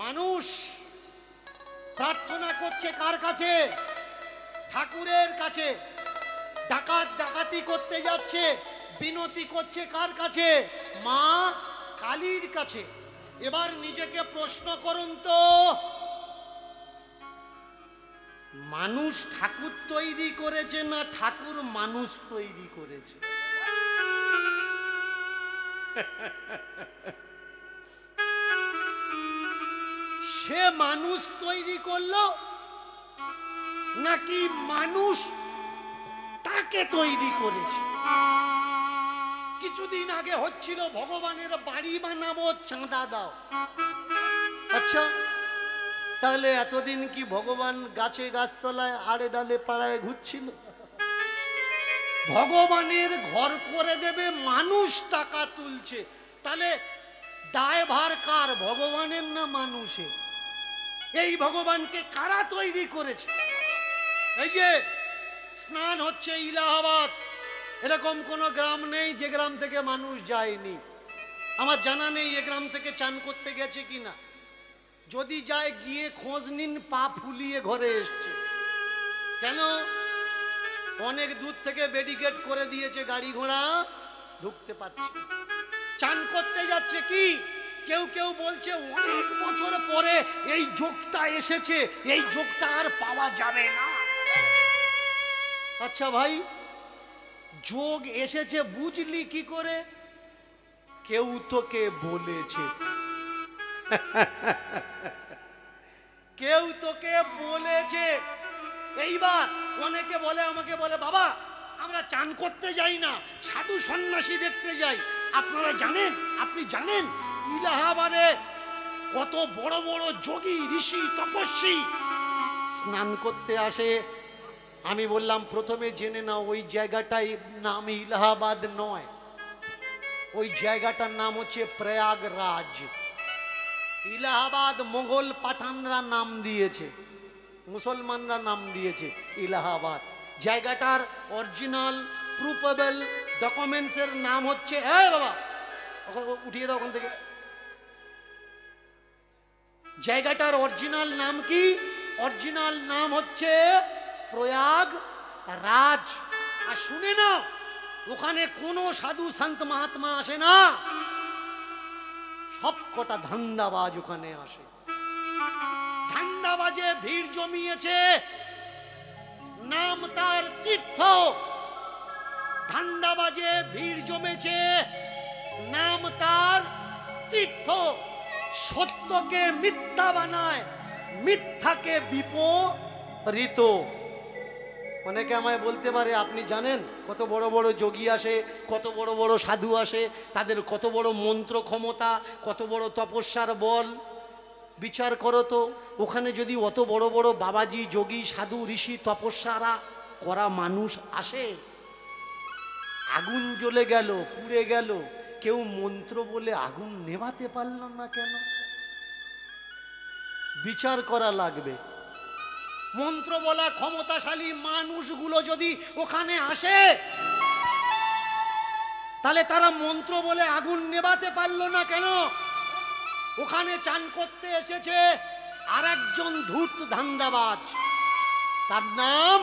মানুষ প্রার্থনা করছে কার কাছে? ঠাকুরের কাছে। ডাকাতি করতে যাচ্ছে, বিনতি করছে কার কাছে? মা কালীর কাছে। এবার নিজেকে প্রশ্ন করুন তো, মানুষ ঠাকুর তৈরি করেছে না ঠাকুর মানুষ তৈরি করেছে? সে মানুষ তৈরি করলো নাকি মানুষ তাকে তৈরি করেছে? কিছুদিন আগে হচ্ছিল ভগবানের বাড়ি বানাবো, চাঁদা দাও। আচ্ছা, তাহলে এতদিন কি ভগবান গাছে গাছতলায় আড়ে ডালে পাড়ায় ঘুরছিল? ভগবানের ঘর করে দেবে, মানুষ টাকা তুলছে। তাহলে দায়ভার কার, ভগবানের না মানুষের? এই ভগবানকে কারা তৈরি করেছে? এই যে স্নান হচ্ছে ইলাহাবাদ, এরকম কোন গ্রাম নেই যে গ্রাম থেকে মানুষ যায়নি। আমার জানা নেই এ গ্রাম থেকে চান করতে গেছে কিনা। যদি যায় গিয়ে খোঁজ নিন, পা ফুলিয়ে ঘরে এসছে। কেন? অনেক দূর থেকে ব্যারিকেড করে দিয়েছে, গাড়ি ঘোড়া ঢুকতে পারছে। চান করতে যাচ্ছে কি, কেউ কেউ বলছে অনেক বছর পরে এই যোগটা এসেছে, এই যোগটা আর পাওয়া যাবে না। আচ্ছা ভাই, যোগ এসেছে বুঝলি কি করে? কেউ তোকে বলেছে। কেউ তোকে বলেছে। এইবার অনেকে বলে, আমাকে বলে, বাবা আমরা চান করতে যাই না, সাধু সন্ন্যাসী দেখতে যাই। আপনারা জানেন, আপনি জানেন ইলাহাবাদে কত বড় বড় যোগী ঋষি তপস্বী স্নান করতে আসে? আমি বললাম প্রথমে জেনে নাও, ওই জায়গাটার নাম ইলাহাবাদ নয়, ওই জায়গাটার নাম হচ্ছে প্রয়াগরাজ। ইলাহাবাদ মোগল পাঠানরা নাম দিয়েছে, মুসলমানরা নাম দিয়েছে ইলাহাবাদ। জায়গাটার অরিজিনাল প্রুফেবল ডকুমেন্টসের নাম হচ্ছে, এই বাবা উঠিয়ে দাও ওখান থেকে। জায়গাটার অরিজিনাল নাম কি? অরিজিনাল নাম হচ্ছে প্রয়াগরাজ। আর শুনে না, ওখানে কোনো সাধু সন্ত মহাত্মা আসে না, সব কটা ধান্দাবাজ ওখানে আসে। ধান্দাবাজে ভিড় জমিয়েছে, নাম তার তীর্থ। ধান্দাবাজে ভিড় জমেছে, নাম তার তীর্থ। সত্যকে মিথ্যা বানায়, মিথ্যাকে বিপরীত। অনেকে আমায় বলতে পারে, আপনি জানেন কত বড় বড় যোগী আসে, কত বড় বড় সাধু আসে, তাদের কত বড় মন্ত্র ক্ষমতা, কত বড় তপস্যার বল। বিচার করো তো, ওখানে যদি অত বড় বড় বাবাজি, যোগী, সাধু, ঋষি, তপস্যারা করা মানুষ আসে, আগুন জ্বলে গেল, পুড়ে গেল, কেউ মন্ত্র বলে আগুন নেভাতে পারল না কেন? বিচার করা লাগবে। মন্ত্র বলা ক্ষমতাশালী মানুষগুলো যদি ওখানে আসে, তাহলে তারা মন্ত্র বলে আগুন নেভাতে পারলো না কেন? ওখানে চান করতে এসেছে আর একজন ধূর্ত ধান্দাবাজ, তার নাম,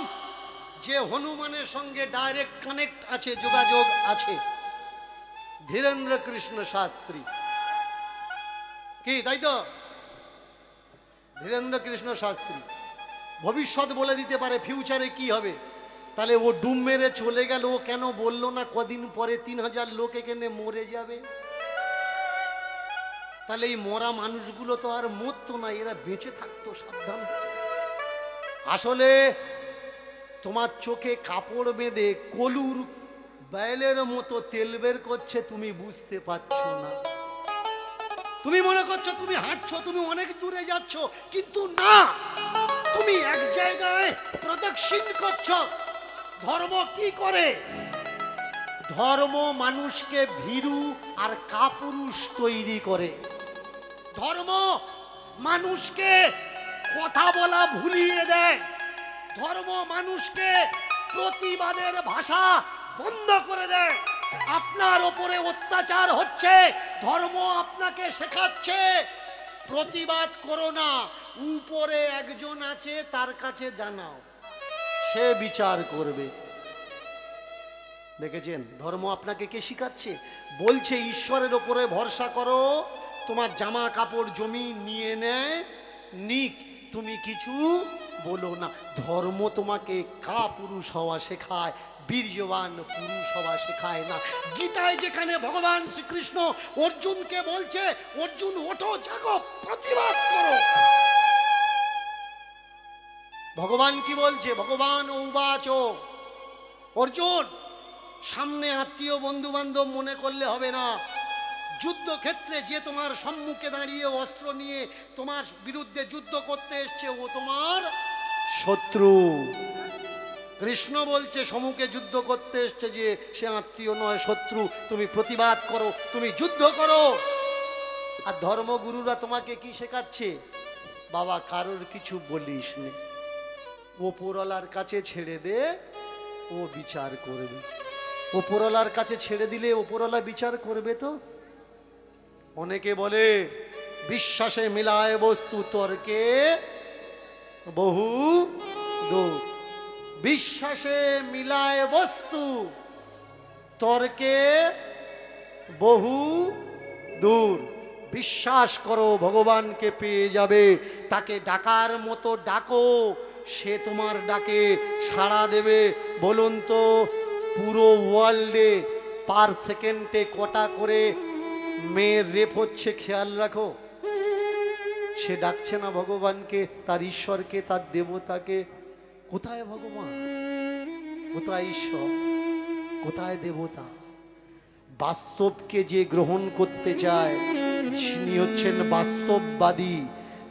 যে হনুমানের সঙ্গে ডাইরেক্ট কানেক্ট আছে, যোগাযোগ আছে, ধীরেন্দ্র কৃষ্ণ শাস্ত্রী। কি তাই তো? ধীরেন্দ্র কৃষ্ণ শাস্ত্রী ভবিষ্যৎ বলে দিতে পারে, ফিউচারে কি হবে। তাহলে ও ডুম মেরে চলে গেল, ও কেন বললো না কদিন পরে 3000 লোক এখানে মরে যাবে? তাহলে এই মরা মানুষগুলো তো আর মরতো না, এরা বেঁচে থাকতো। সাবধান। আসলে তোমার চোখে কাপড় বেঁধে কলুর বাইলের মতো তেল বের করছে, তুমি বুঝতে পারছো না। তুমি মনে করছো তুমি হাঁটছো, তুমি অনেক দূরে যাচ্ছ, কিন্তু না, তুমি এক জায়গায় প্রদক্ষিণ করছো। ধর্ম কি করে? ধর্ম মানুষকে ভীরু আর কাপুরুষ তৈরি করে। ধর্ম মানুষকে কথা বলা ভুলিয়ে দেয়। ধর্ম মানুষকে প্রতিবাদের ভাষা বন্ধ করে দেয়। আপনার ওপরে অত্যাচার হচ্ছে, ধর্ম আপনাকে শেখাচ্ছে প্রতিবাদ করো না, উপরে একজন আছে তার কাছে জানাও, সে বিচার করবে। দেখেছেন ধর্ম আপনাকে কে শিখাচ্ছে? বলছে ঈশ্বরের ওপরে ভরসা করো, তোমার জামা কাপড় জমি নিয়ে নেয় নিক, তুমি কিছু বলো না। ধর্ম তোমাকে কা পুরুষ হওয়া শেখায়, বীর্যবান পুরুষ হওয়া শেখায় না। গীতায় যেখানে ভগবান শ্রীকৃষ্ণ অর্জুনকে বলছে, অর্জুন ওঠো জাগো প্রতিবাদ করো, ভগবান কি বলছে? ভগবান উবাচ, অর্জুন সামনে আত্মীয় বন্ধু বান্ধব মনে করলে হবে না, যুদ্ধক্ষেত্রে যে তোমার সম্মুখে দাঁড়িয়ে অস্ত্র নিয়ে তোমার বিরুদ্ধে যুদ্ধ করতে এসছে ও তোমার শত্রু। কৃষ্ণ বলছে সম্মুখে যুদ্ধ করতে এসছে যে সে আত্মীয় নয়, শত্রু। তুমি প্রতিবাদ করো, তুমি যুদ্ধ করো। আর ধর্মগুরুরা তোমাকে কি শেখাচ্ছে? বাবা কারোর কিছু বলিস নে, ওপরওয়ালার কাছে ছেড়ে দে, ও বিচার করবে। ওপরওয়ালার কাছে ছেড়ে দিলে ওপরওয়ালা বিচার করবে। তো অনেকে বলে বিশ্বাসে মিলায় বস্তু তর্কে বহু দূর। বিশ্বাসে মিলায় বস্তু তর্কে বহু দূর। বিশ্বাস করো ভগবানকে পেয়ে যাবে, তাকে ডাকার মতো ডাকো, সে তোমার ডাকে সাড়া দেবে। বলুন তো পুরো ওয়ার্ল্ডে পার সেকেন্ডে কটা করে মেয়ের রেপ হচ্ছে খেয়াল রাখো? সে ডাকছে না ভগবানকে, তার ঈশ্বরকে, তার দেবতাকে। কোথায় ভগবান, কোথায় ঈশ্বর, কোথায় দেবতা? বাস্তবকে যে গ্রহণ করতে চায় তিনি হচ্ছেন বাস্তববাদী।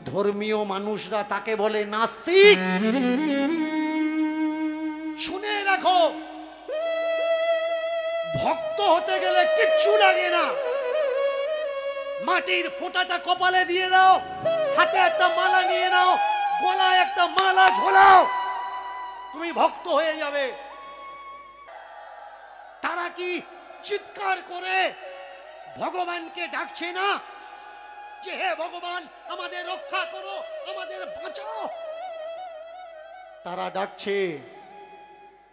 ধর্মীয় মানুষরা তাকে বলে নাস্তিক। শুনে রাখো, ভক্ত হতে গেলে কিচ্ছু লাগে না, মাটির ফোঁটাটা কপালে দিয়ে দাও, হাতে একটা মালা নিয়ে নাও, গলায় একটা মালা ঝোলাও, তুমি ভক্ত হয়ে যাবে। তারা কি চিৎকার করে ভগবানকে ডাকছে না যে হে ভগবান আমাদের রক্ষা করো, আমাদের বাঁচাও? তারা ডাকছে,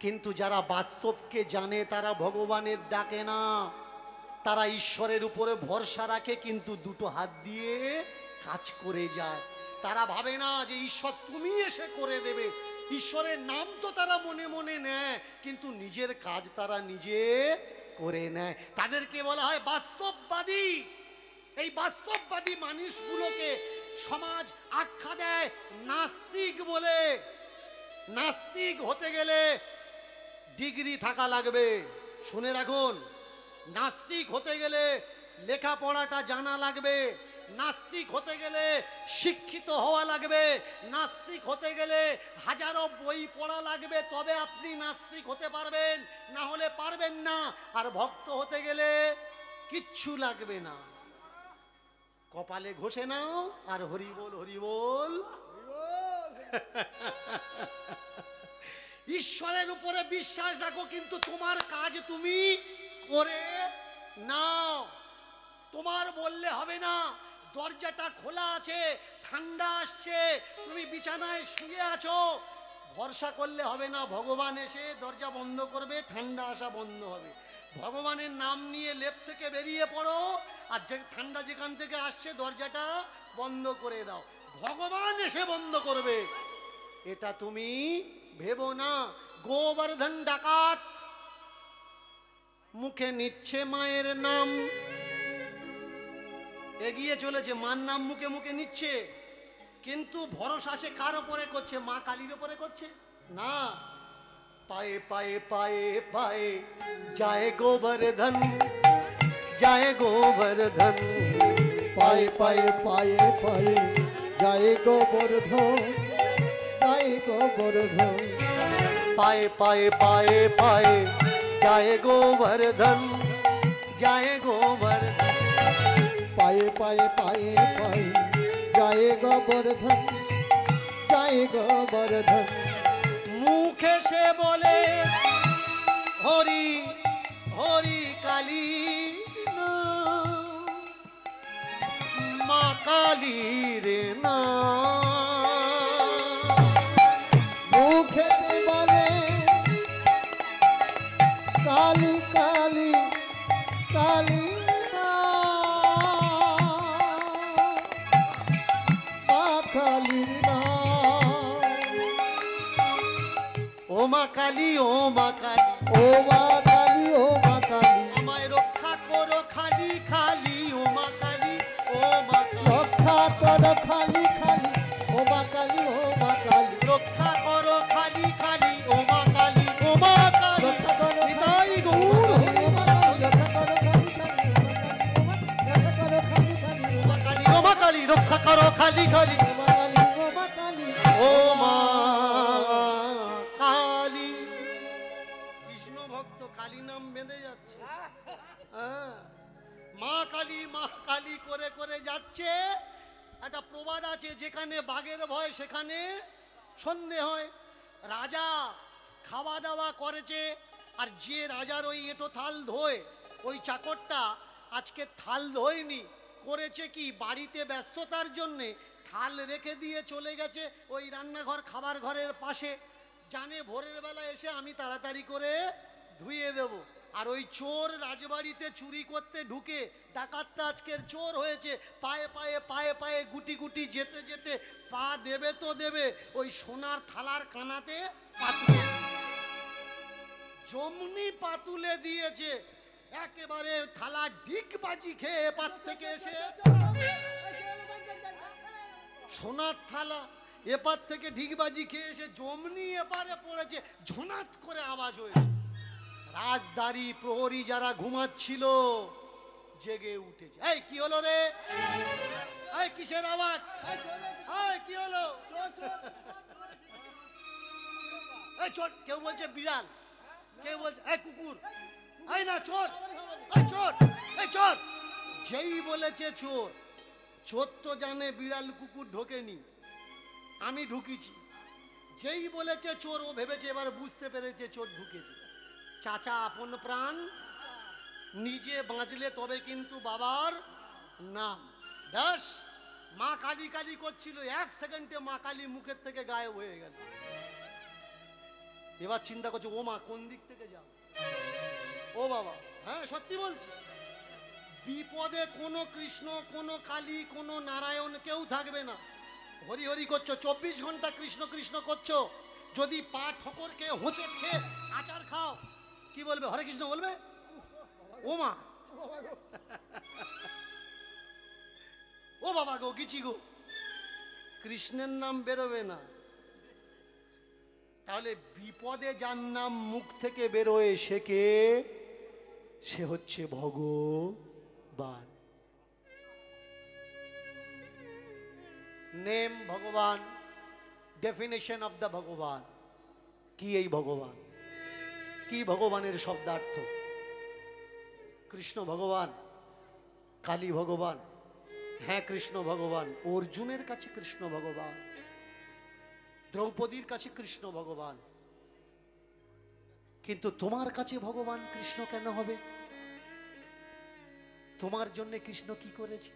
কিন্তু যারা বাস্তবকে জানে তারা ভগবানের ডাকে না, তারা ঈশ্বরের উপরে ভরসা রাখে, কিন্তু দুটো হাত দিয়ে কাজ করে যায়। তারা ভাবে না যে ঈশ্বর তুমি এসে করে দেবে। ঈশ্বরের নাম তো তারা মনে মনে নেয়, কিন্তু নিজের কাজ তারা নিজে করে নেয়। তাদেরকে বলা হয় বাস্তববাদী। এই বাস্তববাদী মানুষগুলোকে সমাজ আখ্যা দেয় নাস্তিক বলে। নাস্তিক হতে গেলে ডিগ্রি থাকা লাগবে। শুনে রাখুন, নাস্তিক হতে গেলে লেখাপড়াটা জানা লাগবে, নাস্তিক হতে গেলে শিক্ষিত হওয়া লাগবে, নাস্তিক হতে গেলে হাজারো বই পড়া লাগবে, তবে আপনি নাস্তিক হতে পারবেন, না হলে পারবেন না। আর ভক্ত হতে গেলে কিচ্ছু লাগবে না, কপালে ঘষে নাও আর হরি বল হরি বল। ঈশ্বরের উপরে বিশ্বাস রাখো, কিন্তু তোমার কাজ তুমি করে নাও। তোমার বললে হবে না, দরজাটা খোলা আছে, ঠান্ডা আসছে, তুমি বিছানায় শুয়ে আছো, ভরসা করলে হবে না। ভগবান এসে দরজা বন্ধ করবে, ঠান্ডা আসা বন্ধ হবে। ভগবানের নাম নিয়ে লেপ থেকে বেরিয়ে পড়ো, আর যে ঠান্ডা যেখান থেকে আসছে দরজাটা বন্ধ করে দাও, ভগবান এসে বন্ধ করবে। এটা তুমি ভেবো না। গোবর্ধন ডাকাত মুখে নিচ্ছে মায়ের নাম, এগিয়ে চলেছে, মার নাম মুখে মুখে নিচ্ছে, কিন্তু ভরসা সে কার ওপরে করছে? মা কালীর ওপরে করছে না। পায়ে পায়ে পায়ে পায়ে যায় গোবর্ধন, যায় গোবর্ধন, পায়ে পায়ে পায়ে পায়ে যায় গোবর্ধন, যায় গোবর্ধন, পায়ে পায়ে পায়ে পায়ে যায় গোবর্ধন, যায় গোবর্ধন, পায়ে পায়ে পায়ে পায়ে যায় গোবর্ধন, যায় গোবর্ধন। মুখে সে বলে হরি হরি কালী, মা কালীর নাম। মুখেতে বলে কালী কালী কালী মা, মা কালীর নাম। ও মা কালী, ও মা কালী, ও মা কালী, ও মা কালী, আমায় রক্ষা করো খালি খালি, ও মা কালী, ও মা কালী, রক্ষা করো খালি খালি, ও মা কালী, ও মা কালী, রক্ষা করো খালি খালি, ও মা কালী, ও মা কালী, রক্ষা করো নিতাই গৌর, ও মা কালী, রক্ষা করো খালি খালি, ও মা কালী, রক্ষা করো খালি খালি, ও মা কালী, রক্ষা করো খালি খালি, ও মা কালী, ও মা কালী, ও মা কালী। কৃষ্ণ ভক্ত কালী নাম বেঁধে যাচ্ছে। হ্যাঁ, মা কালী করে করে যাচ্ছে। একটা প্রবাদ আছে, যেখানে বাঘের ভয় সেখানে সন্ধে হয়। রাজা খাওয়া দাওয়া করেছে, আর যে রাজার ওই এঁটো থাল ধোয়, ওই চাকরটা আজকে থাল ধোয়নি, করেছে কি, বাড়িতে ব্যস্ততার জন্যে থাল রেখে দিয়ে চলে গেছে ওই রান্নাঘর খাবার ঘরের পাশে। জানে ভোরের বেলা এসে আমি তাড়াতাড়ি করে ধুয়ে দেব। আর ওই চোর রাজবাড়িতে চুরি করতে ঢুকে, ডাকাতটা আজকের চোর হয়েছে, পায়ে পায়ে পায়ে পায়ে গুটি গুটি যেতে যেতে পা দেবে তো দেবে ওই সোনার থালার কানাতে পাতুলে, জমনি পাতুলে দিয়েছে। একেবারে থালা ডিগবাজি খেয়ে এপার থেকে এসে, সোনার থালা এপার থেকে ঢিগবাজি খেয়ে এসে জমনি এপারে পড়েছে, ঝনাত করে আওয়াজ হয়েছে। রাজদারি প্রহরী যারা ঘুমাচ্ছিল জেগে উঠেছে। এই কি হলো রে? এই কিসের আওয়াজ? এই কি হলো? এই চোর, কেউ বলছে বিড়াল, কেউ বলছে এই কুকুর, এই না চোর, এই চোর, এই চোর। যেই বলেছে চোর, চোর তো জানে বিড়াল কুকুর ঢোকেনি, আমি ঢুকিছি। যেই বলেছে চোর, ও ভেবেছে, এবার বুঝতে পেরেছে চোর ঢুকেছে। চাচা আপন প্রাণ, নিজে বাঁচলে তবে কিন্তু বাবার নাম। ব্যাস, মা কালী কালী করছিল, 1 সেকেন্ডে মা কালী মুখের থেকে গায়েব হয়ে গেল। এবার চিন্তা করছে, ও মা কোন দিক থেকে যাও, ও বাবা। হ্যাঁ সত্যি বলছি, বিপদে কোনো কৃষ্ণ, কোনো কালী, কোনো নারায়ণ কেউ থাকবে না। হরি হরি করছো, 24 ঘন্টা কৃষ্ণ কৃষ্ণ করছো। যদি পা ঠোকর খেয়ে, হোঁচট খেয়ে আচার খাও, কি বলবে? হরে কৃষ্ণ বলবে। ও মা, ও বাবা গো, গিচি গো, কৃষ্ণের নাম বেরোবে না। তাহলে বিপদে যার নাম মুখ থেকে বেরোয় সে কে? সে হচ্ছে ভগবান। নেম ভগবান, ডেফিনেশন অফ দ্য ভগবান। কি এই ভগবান? কি ভগবানের শব্দার্থ? কৃষ্ণ ভগবান, কালী ভগবান। হ্যাঁ কৃষ্ণ ভগবান। অর্জুনের কাছে কৃষ্ণ ভগবান, দ্রৌপদীর কাছে কৃষ্ণ ভগবান। কিন্তু তোমার কাছে ভগবান কৃষ্ণ কেন হবে? তোমার জন্য কৃষ্ণ কি করেছে?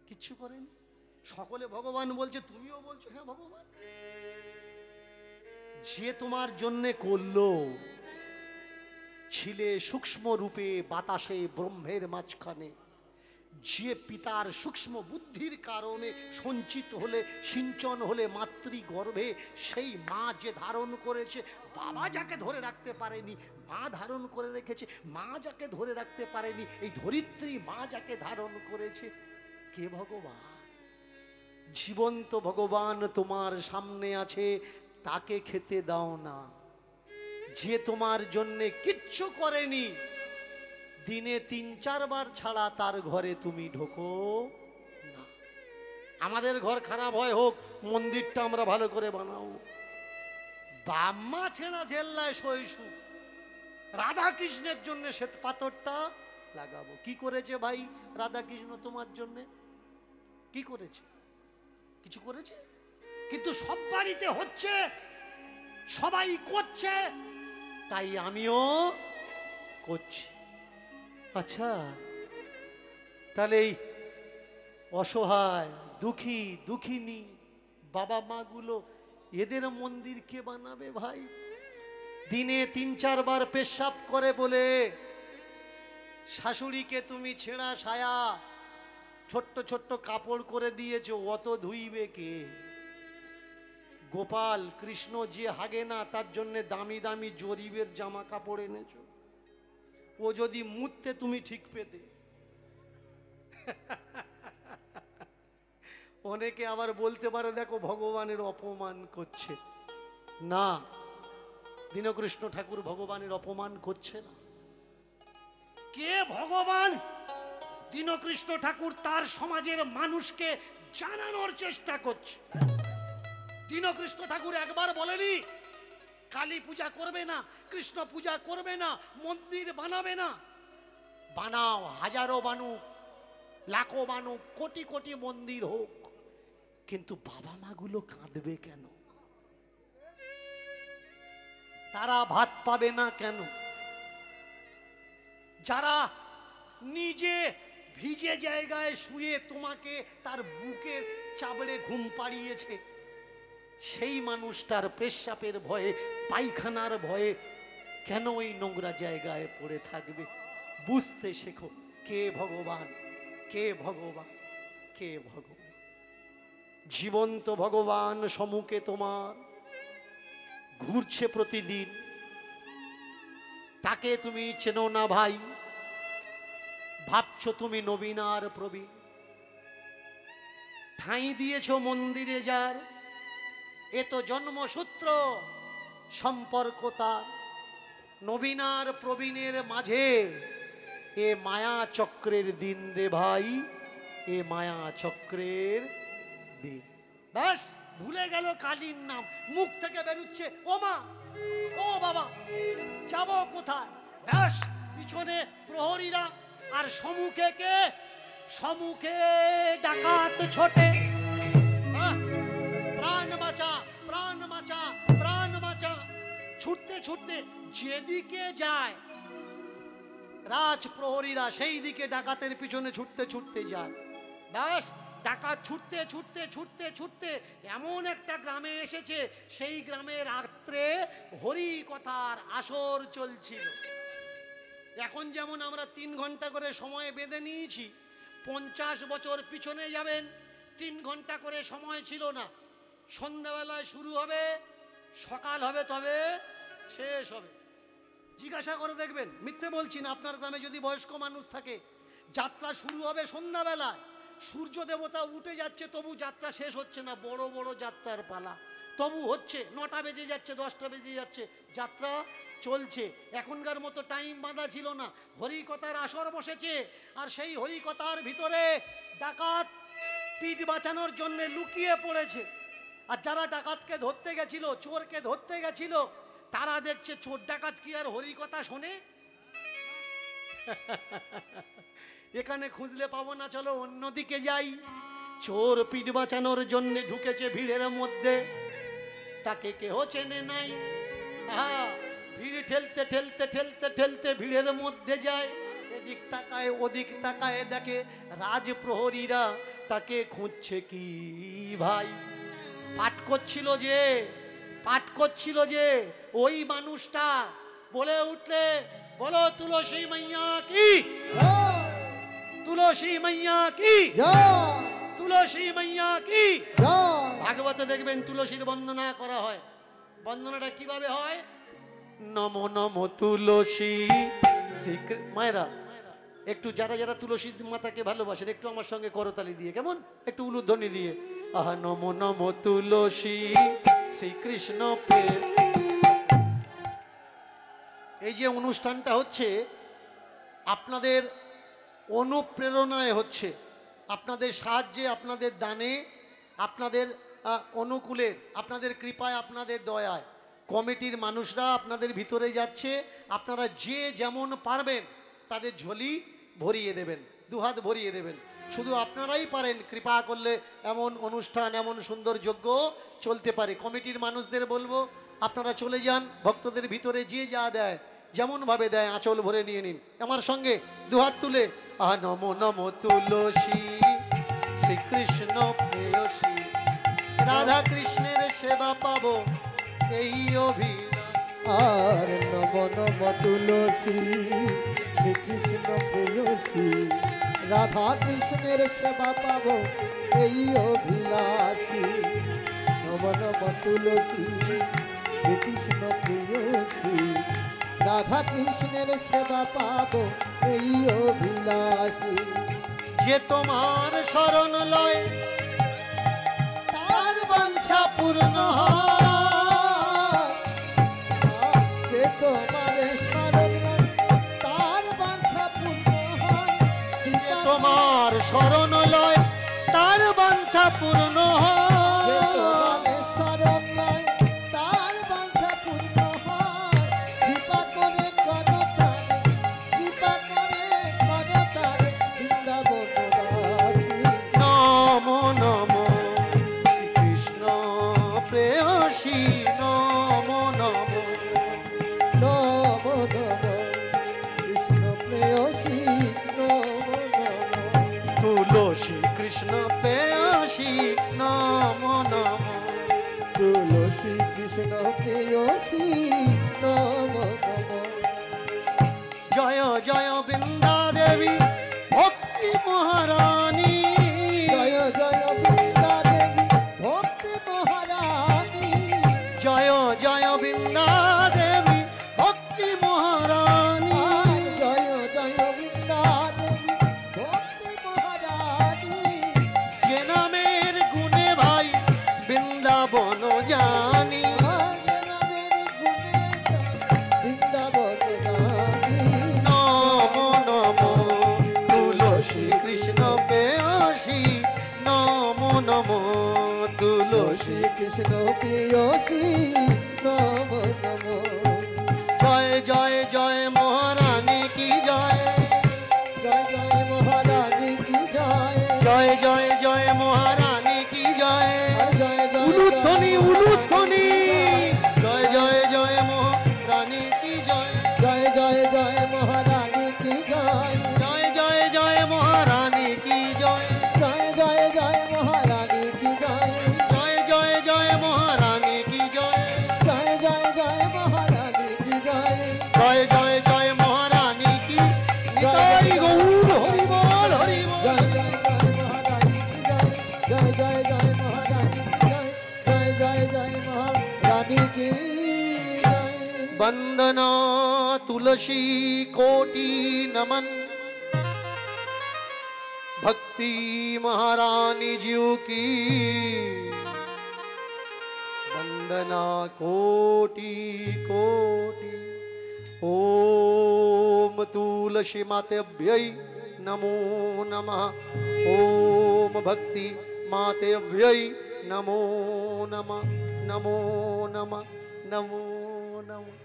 কিচ্ছু করেনি। সকলে ভগবান বলছে, তুমিও বলছো হ্যাঁ ভগবান। যে তোমার জন্য করলো, ছিলে সূক্ষ্ম রূপে বাতাসে ব্রহ্মের মাঝখানে, যে পিতার সূক্ষ্ম বুদ্ধির কারণে সঞ্চিত হলে, সিঞ্চন হলে মাতৃ গর্ভে, সেই মা যে ধারণ করেছে, বাবা যাকে ধরে রাখতে পারেনি মা ধারণ করে রেখেছে, মা যাকে ধরে রাখতে পারেনি এই ধরিত্রী মা যাকে ধারণ করেছে, কে? ভগবান। জীবন্ত ভগবান তোমার সামনে আছে, তাকে খেতে দাও না। যে তোমার জন্য কিচ্ছু করেনি, দিনে 3-4 বার ছাড়া তার ঘরে তুমি ঢোকো না। আমাদের ঘর খারাপ হয় হোক, মন্দিরটা আমরা ভালো করে বানাবো। বাম্মা ছেনা ঝেল্লায় শৈশু, রাধা কৃষ্ণের জন্য শ্বেত পাথরটা লাগাবো। কি করেছে ভাই রাধা কৃষ্ণ তোমার জন্য? কি করেছে? কিছু করেছে? কিন্তু সব বাড়িতে হচ্ছে, সবাই করছে, তাই আমিও করছি। আচ্ছা, তাহলে অসহায় দুঃখী দুঃখিনী বাবা মাগুলো, এদের মন্দির কে বানাবে ভাই? দিনে 3-4 বার পেশাব করে বলে শাশুড়িকে তুমি ছেঁড়া সায়া ছোট্ট ছোট্ট কাপড় করে দিয়েছো, অত ধুইবে কে? গোপাল কৃষ্ণ যে হাগে না তার জন্য দামি দামি জরিবের জামা কাপড় এনেছো, ও যদি মুততে তুমি ঠিক পেতে। অনেকে আবার বলতে পারে দেখো ভগবানের অপমান করছে। না, দীনকৃষ্ণ ঠাকুর ভগবানের অপমান করছে না। কে ভগবান? দীনকৃষ্ণ ঠাকুর তার সমাজের মানুষকে জানানোর চেষ্টা করছে। দীনকৃষ্ণ ঠাকুর একবার বলেনি কালী পূজা করবে না, কৃষ্ণ পূজা করবে না, মন্দির বানাবে না। বানাও, হাজারো বানুক, লাখো বানুক, কোটি কোটি মন্দির হোক, কিন্তু বাবা মাগুলো কাঁদবে কেন? তারা ভাত পাবে না কেন? যারা নিজে ভিজে জায়গায় শুয়ে তোমাকে তার বুকের চাবড়ে ঘুম পাড়িয়েছে, সেই মানুষটার পেশাবের ভয়ে, পায়খানার ভয়ে কেন ওই নোংরা জায়গায় পড়ে থাকবে? বুঝতে শেখো কে ভগবান, কে ভগবান, কে ভগবান। জীবন্ত ভগবান সম্মুখে তোমার ঘুরছে প্রতিদিন, তাকে তুমি চেনো না ভাই, ভাবছো তুমি নবীন আর প্রবীণ। ঠাঁই দিয়েছ মন্দিরে যার, এ তো জন্মসূত্র সম্পর্ক তার। নবীন আর প্রবীণের মাঝে এ মায়া চক্রের দিন রে ভাই, এ মায়া চক্রের দিন। ব্যাস ভুলে গেল কালীর নাম, মুখ থেকে বেরুচ্ছে ও মা, ও বাবা, যাব কোথায়? ব্যাস পিছনে প্রহরীরা, আর সম্মুখে কে? সম্মুখে ডাকাত ছোটে। প্রাণ বাঁচা, প্রাণ বাঁচা, প্রাণ বাঁচা। ছুটতে ছুটতে যেদিকে যায় রাজ প্রহরীরা, সেই দিকে ডাকাতের পিছনে ছুটতে ছুটতে যায়। ব্যাস ডাকাত ছুটতে ছুটতে ছুটতে ছুটতে এমন একটা গ্রামে এসেছে, সেই গ্রামে রাত্রে হরি কথার আসর চলছিল। এখন যেমন আমরা 3 ঘন্টা করে সময় বেঁধে নিয়েছি, 50 বছর পিছনে যাবেন 3 ঘন্টা করে সময় ছিল না। সন্ধ্যাবেলায় শুরু হবে, সকাল হবে, তবে শেষ হবে। জিজ্ঞাসা করে দেখবেন, মিথ্যে বলছি না, আপনার গ্রামে যদি বয়স্ক মানুষ থাকে, যাত্রা শুরু হবে সন্ধ্যাবেলায়, সূর্য দেবতা উঠে যাচ্ছে, তবু যাত্রা শেষ হচ্ছে না। বড় বড় যাত্রার পালা তবু হচ্ছে, 9টা বেজে যাচ্ছে, 10টা বেজে যাচ্ছে, যাত্রা চলছে। এখনকার মতো টাইম বাঁধা ছিল না, হরিকথার আসর বসেছে। আর সেই হরিকথার ভিতরে ডাকাত পিঠ বাঁচানোর জন্য লুকিয়ে পড়েছে। আর যারা ডাকাতকে ধরতে গেছিল, চোরকে ধরতে গেছিল, তারা দেখছে চোর ডাকাত কি আর হরিকথা শোনে? এখানে খুঁজলে পাবো না, চলো অন্যদিকে যাই। চোর পিঠ বাঁচানোর জন্য ঢুকেছে ভিড়ের মধ্যে, তাকে কেহ চেনে নাই। ভিড় ঠেলতে ঠেলতে ঠেলতে ঠেলতে ভিড়ের মধ্যে যায়, এদিক তাকায় ওদিক তাকায়, দেখে রাজ প্রহরীরা তাকে খুঁজছে। কি ভাই, পাঠ করছিল যে, পাঠ করছিল যে ওই মানুষটা বলে উঠলে, বলো তুলসী মাইয়া কি, তুলসী মাইয়া কি, তুলসী মাইয়া কি। ভাগবতে দেখবেন তুলসীর বন্দনা করা হয়। বন্দনাটা কিভাবে হয়? নমো নমো তুলসী। মায়েরা একটু যারা যারা তুলসী মাতাকে ভালোবাসেন, একটু আমার সঙ্গে করতালি দিয়ে, কেমন একটু উলুধ্বনি দিয়ে, আহা নমো নমো তুলসী শ্রীকৃষ্ণ প্রেম। এই যে অনুষ্ঠানটা হচ্ছে আপনাদের অনুপ্রেরণায় হচ্ছে, আপনাদের সাহায্যে, আপনাদের দানে, আপনাদের অনুকূলে, আপনাদের কৃপায়, আপনাদের দয়ায় কমিটির মানুষরা আপনাদের ভিতরে যাচ্ছে। আপনারা যে যেমন পারবেন তাদের ঝোলি ভরিয়ে দেবেন, দুহাত ভরিয়ে দেবেন। শুধু আপনারাই পারেন, কৃপা করলে এমন অনুষ্ঠান, এমন সুন্দর যজ্ঞ চলতে পারে। কমিটির মানুষদের বলবো আপনারা চলে যান, ভক্তদের ভিতরে যে যা দেয়, যেমনভাবে দেয়, আঁচল ভরে নিয়ে নিন। আমার সঙ্গে দুহাত তুলে, আহা নমো নমো তুলসী শ্রীকৃষ্ণ প্রেয়সী রাধা কৃষ্ণের সেবা পাবো এই অভিলাষ। আর নব নব তুলসী শ্রীকৃষ্ণ প্রেয়সী রাধা কৃষ্ণের সেবা পাবো এই অভিলাষী। নব নব তুলসী শ্রীকৃষ্ণ প্রেয়সী রাধা কৃষ্ণের সেবা পাবো এই অভিলাষী। যে তোমার শরণ লয় তার বাঞ্ছা পূর্ণ হয়। যে তোমার শরণ তার বাঞ্ছা পূর্ণ হয়। যে তোমার শরণ লয় তার বাঞ্ছা পূর্ণ যে হয়। তোমার শরণ লয় তার বাঞ্ছা পূর্ণ হয়। কৃপা করে করো তারে, কৃপা করে করো তারে বৃন্দাবনবাসী। নমো নমো শ্রীকৃষ্ণ প্রেয়সী নমো নমো। নম নম কৃষ্ণ প্রেয়সী নম নম। তুলসী কৃষ্ণ প্রেয়সী নমো নমো। তুলসী কৃষ্ণ প্রেয়সী নম নম। জয় জয় বৃন্দা দেবী ভক্তি মহারানী। জয় জয় বৃন্দা দেবী ভক্তি মহারানী। জয় জয় বৃন্দা দেবী ভক্তি মহারানী। আর জয় জয় বৃন্দা দেবী ভক্তি মহারানী। যে নামের গুণে ভাই বৃন্দাবন জানি। আর নামের গুণে বৃন্দাবন জানি। নমো নমো তুলসী কৃষ্ণ প্রেয়সী নমো নমো তুলসী। কৃষ্ণ প্রেয়সী নম নম। জয় জয় জয় মহারানী কি জয়। জয় জয় মহারানী কি জয়। জয় জয় জয় মহারানী কি জয়। জয় জয় উলুধ্বনি উলুধ্বনি। জয় জয় জয় মহারানী কি জয়। জয় জয় জয় মহারানী কি জয়। জয় জয় জয় মহারানী কি জয়। জয় জয় জয় মহারানী কি জয়। জয় জয় জয় মহারানী কি জয়। জয় জয় জয় মহারানী কি জয়। জয় জয় জয় মহারানী কি নিতাই গৌর হরি বল হরি বল। জয় জয় জয় মহারানী কি জয়। জয় জয় জয় মহারানী কি জয়। জয় জয় জয় মহারানী কি জয়। वंदना तुलसी कोटि नमन भक्ति महारानी जी की। वंदना कोटि कोटि। ओम तुलसी मातेभ्यै नमो नमः। ओम भक्ति मातेभ्यै नमो नमः। नमो नमः। नमो नमः।